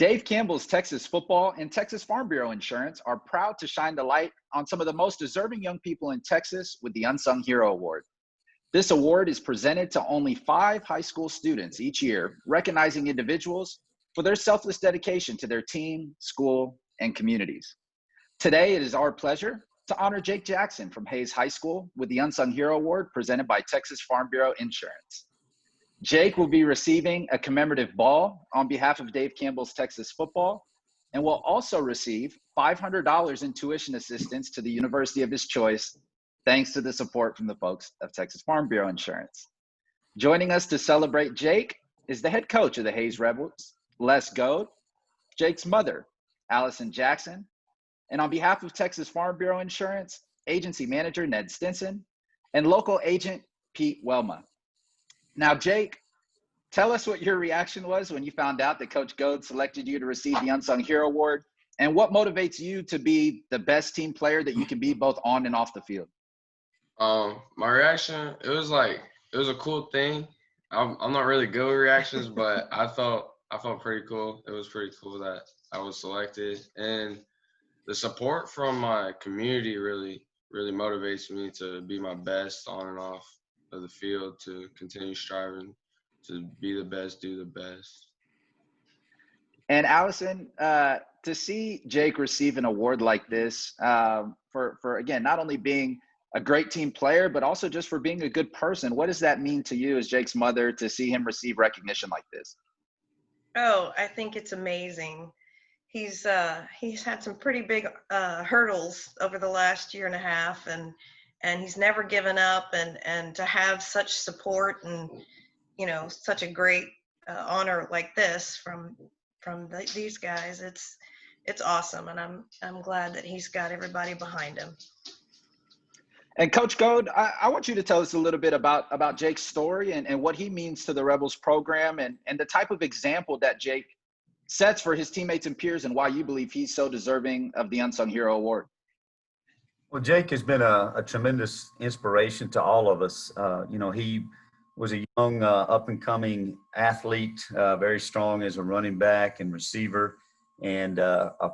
Dave Campbell's Texas Football and Texas Farm Bureau Insurance are proud to shine the light on some of the most deserving young people in Texas with the Unsung Hero Award. This award is presented to only 5 high school students each year, recognizing individuals for their selfless dedication to their team, school, and communities. Today, it is our pleasure to honor Jake Jackson from Hayes High School with the Unsung Hero Award presented by Texas Farm Bureau Insurance. Jake will be receiving a commemorative ball on behalf of Dave Campbell's Texas Football and will also receive $500 in tuition assistance to the university of his choice, thanks to the support from the folks of Texas Farm Bureau Insurance. Joining us to celebrate Jake is the head coach of the Hayes Rebels, Les Goad, Jake's mother, Allison Jackson, and on behalf of Texas Farm Bureau Insurance, agency manager Ned Stinson, and local agent Pete Welma. Now, Jake, tell us what your reaction was when you found out that Coach Goad selected you to receive the Unsung Hero Award, and what motivates you to be the best team player that you can be both on and off the field. My reaction, it was a cool thing. I'm not really good with reactions, but I felt pretty cool. It was pretty cool that I was selected, and the support from my community really motivates me to be my best on and off of the field, to continue striving to be the best, do the best. And Allison, to see Jake receive an award like this for again, not only being a great team player, but also just for being a good person, what does that mean to you as Jake's mother to see him receive recognition like this? Oh, I think it's amazing. He's had some pretty big hurdles over the last year and a half, and he's never given up, and to have such support and, you know, such a great honor like this from these guys, it's awesome, and I'm glad that he's got everybody behind him. And Coach Goad, I want you to tell us a little bit about Jake's story and what he means to the Rebels program, and the type of example that Jake sets for his teammates and peers, and why you believe he's so deserving of the Unsung Hero Award. Well, Jake has been a tremendous inspiration to all of us. He was a young, up-and-coming athlete, very strong as a running back and receiver, and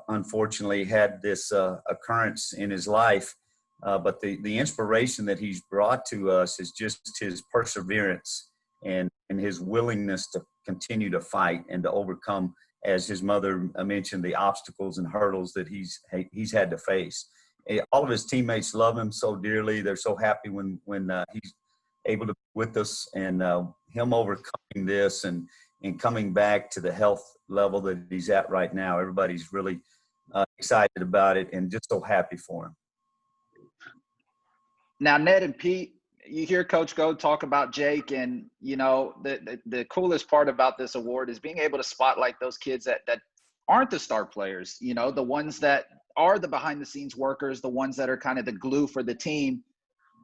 unfortunately had this occurrence in his life. But the inspiration that he's brought to us is just his perseverance and his willingness to continue to fight and to overcome, as his mother mentioned, the obstacles and hurdles that he's had to face. All of his teammates love him so dearly. They're so happy when he's able to be with us, and him overcoming this and coming back to the health level that he's at right now. Everybody's really excited about it and just so happy for him. Now, Ned and Pete, you hear Coach Goad talk about Jake, and, you know, the coolest part about this award is being able to spotlight those kids that aren't the star players, you know, the ones that are the behind-the-scenes workers, the ones that are kind of the glue for the team.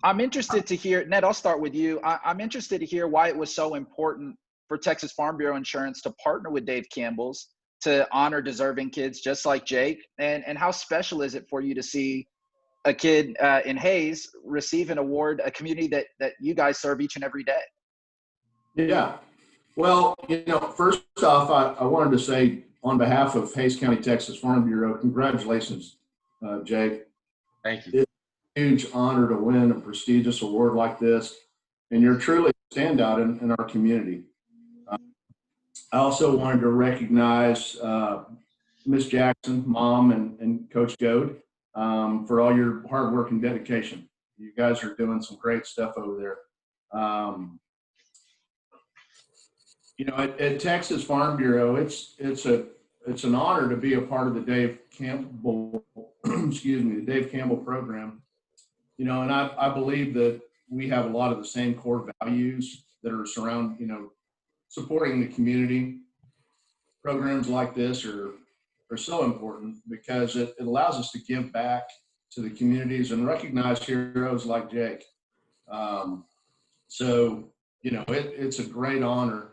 I'm interested to hear, Ned, I'll start with you. I'm interested to hear why it was so important for Texas Farm Bureau Insurance to partner with Dave Campbell's to honor deserving kids just like Jake, and how special is it for you to see a kid in Hayes receive an award, a community that you guys serve each and every day? Yeah. Well, you know, first off, I wanted to say on behalf of Hayes County Texas Farm Bureau, congratulations, Jake. Thank you. It's a huge honor to win a prestigious award like this, and you're truly a standout in our community. I also wanted to recognize Ms. Jackson, Mom, and Coach Goad for all your hard work and dedication. You guys are doing some great stuff over there. You know, at Texas Farm Bureau, it's an honor to be a part of the Dave Campbell, the Dave Campbell program. You know, and I believe that we have a lot of the same core values that are supporting the community. Programs like this are so important because it allows us to give back to the communities and recognize heroes like Jake. So, you know, it's a great honor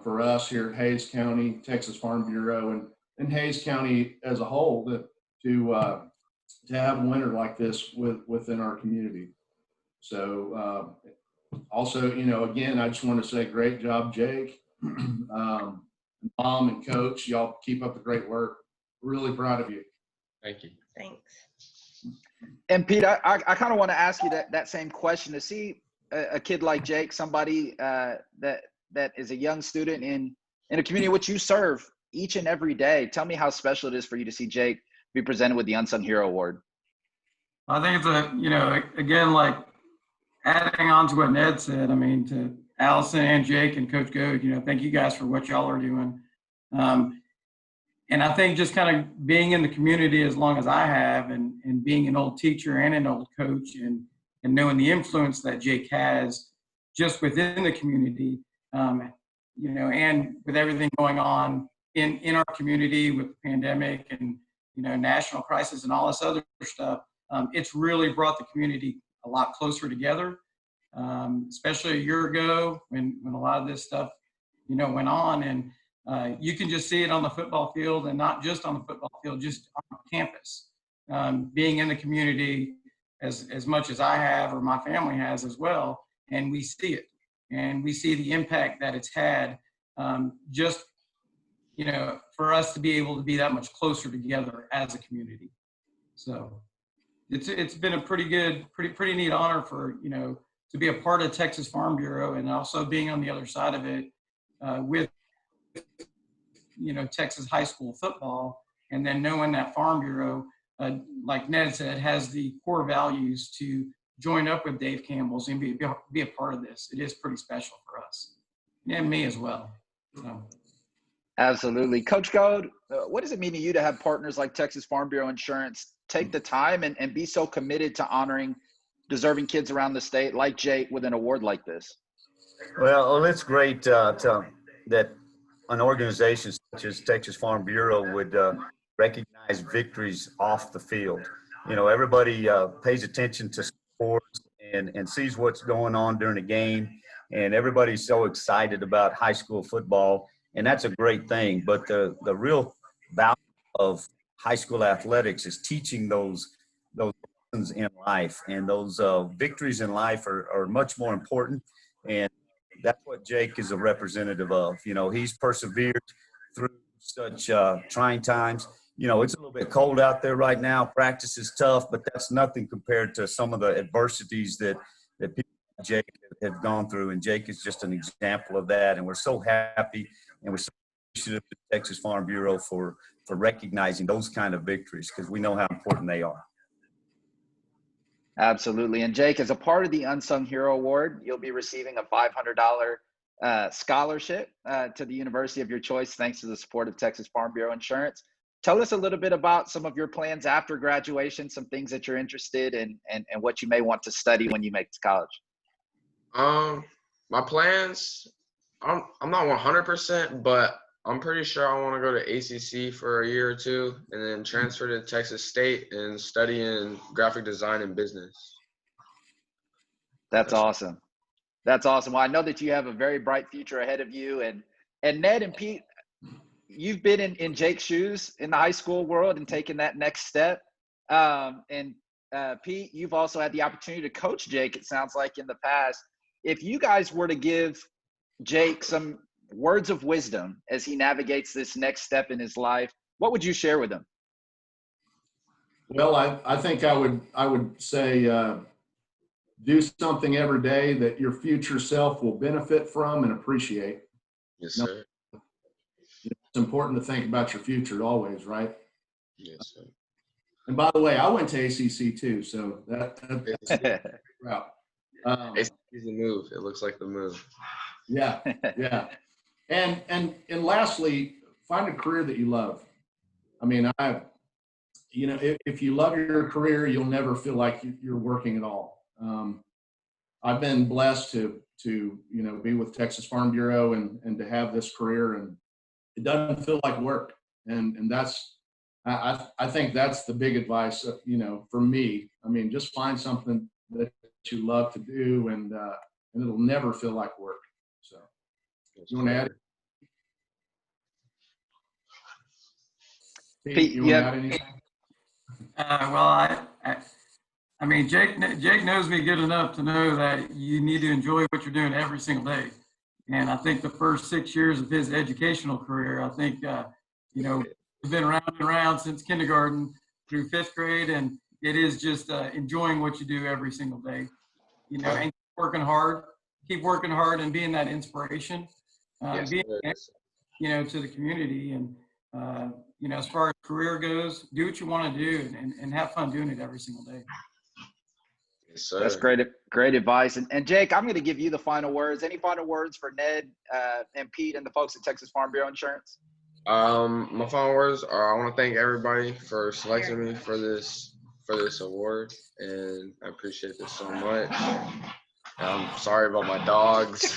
for us here at Hayes County, Texas Farm Bureau, and Hayes County as a whole to have a winner like this within our community. So also, you know, again, I just want to say great job, Jake. Mom and coach, y'all keep up the great work. Really proud of you. Thank you. Thanks. And Pete, I kind of want to ask you that same question to see a kid like Jake, somebody that is a young student in a community which you serve each and every day. Tell me how special it is for you to see Jake be presented with the Unsung Hero Award. I think it's again, like adding on to what Ned said, I mean, to Allison and Jake and Coach Goad, thank you guys for what y'all are doing. And I think just kind of being in the community as long as I have and being an old teacher and an old coach and knowing the influence that Jake has just within the community, and with everything going on in our community with the pandemic and, national crisis and all this other stuff, it's really brought the community a lot closer together, especially a year ago when a lot of this stuff, went on. And you can just see it on the football field, and not just on the football field, just on campus. Being in the community as much as I have or my family has as well, and we see it. And we see the impact that it's had for us to be able to be that much closer together as a community. So it's been a pretty neat honor for, to be a part of Texas Farm Bureau, and also being on the other side of it with, Texas high school football, and then knowing that Farm Bureau, like Ned said, has the core values to join up with Dave Campbell's and be a part of this. It is pretty special for us and me as well. So. Absolutely. Coach Goad, what does it mean to you to have partners like Texas Farm Bureau Insurance take the time and be so committed to honoring deserving kids around the state like Jake with an award like this? Well, it's great that an organization such as Texas Farm Bureau would recognize victories off the field. Everybody pays attention to sports and sees what's going on during the game, and everybody's so excited about high school football, and that's a great thing. But the real value of high school athletics is teaching those lessons in life, and those victories in life are much more important. And that's what Jake is a representative of. He's persevered through such trying times. It's a little bit cold out there right now. Practice is tough, but that's nothing compared to some of the adversities that people like Jake have gone through. And Jake is just an example of that. And we're so happy, and we're so appreciative to Texas Farm Bureau for recognizing those kind of victories, because we know how important they are. Absolutely. And Jake, as a part of the Unsung Hero Award, you'll be receiving a $500 scholarship to the university of your choice, thanks to the support of Texas Farm Bureau Insurance. Tell us a little bit about some of your plans after graduation, some things that you're interested in, and what you may want to study when you make it to college. My plans, I'm not 100%, but I'm pretty sure I want to go to ACC for a year or two, and then transfer to Texas State and study in graphic design and business. That's awesome. That's awesome. Well, I know that you have a very bright future ahead of you. And Ned and Pete, you've been in Jake's shoes in the high school world and taken that next step. And Pete, you've also had the opportunity to coach Jake, it sounds like, in the past. If you guys were to give Jake some words of wisdom as he navigates this next step in his life, what would you share with him? Well, I think I would say do something every day that your future self will benefit from and appreciate. Yes, sir. It's important to think about your future always, right? Yes, sir. And by the way, I went to ACC too, so that's a route. It's the move. It looks like the move. Yeah. And lastly, find a career that you love. I mean, if you love your career, you'll never feel like you're working at all. I've been blessed to be with Texas Farm Bureau and to have this career, and it doesn't feel like work. And that's, I think that's the big advice, for me. I mean, just find something that you love to do, and it'll never feel like work. So, you want to add? Pete, you want to add anything? Well, I mean, Jake knows me good enough to know that you need to enjoy what you're doing every single day. And I think the first 6 years of his educational career, I think, you know, we've been around and around since kindergarten through 5th grade, and it is just enjoying what you do every single day, you know, and keep working hard and being that inspiration, Yes, being, sir. you know, to the community. And, you know, as far as career goes, do what you want to do and have fun doing it every single day. Yes, sir. That's great advice. And Jake, I'm going to give you the final words. Any final words for Ned and Pete and the folks at Texas Farm Bureau Insurance? My final words are I want to thank everybody for selecting me for this award, and I appreciate this so much. I'm sorry about my dogs.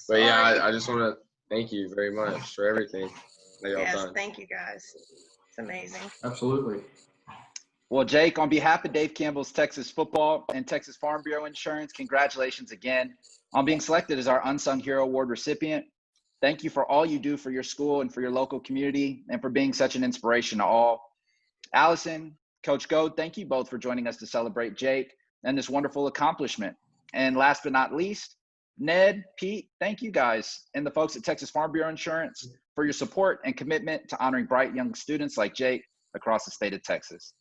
But yeah, I just want to thank you very much for everything that y'all Yes, done. thank you guys. It's amazing. Absolutely. Well, Jake, on behalf of Dave Campbell's Texas Football and Texas Farm Bureau Insurance, congratulations again on being selected as our Unsung Hero Award recipient. Thank you for all you do for your school and for your local community, and for being such an inspiration to all. Allison, Coach Goad, thank you both for joining us to celebrate Jake and this wonderful accomplishment. And last but not least, Ned, Pete, thank you guys and the folks at Texas Farm Bureau Insurance for your support and commitment to honoring bright young students like Jake across the state of Texas.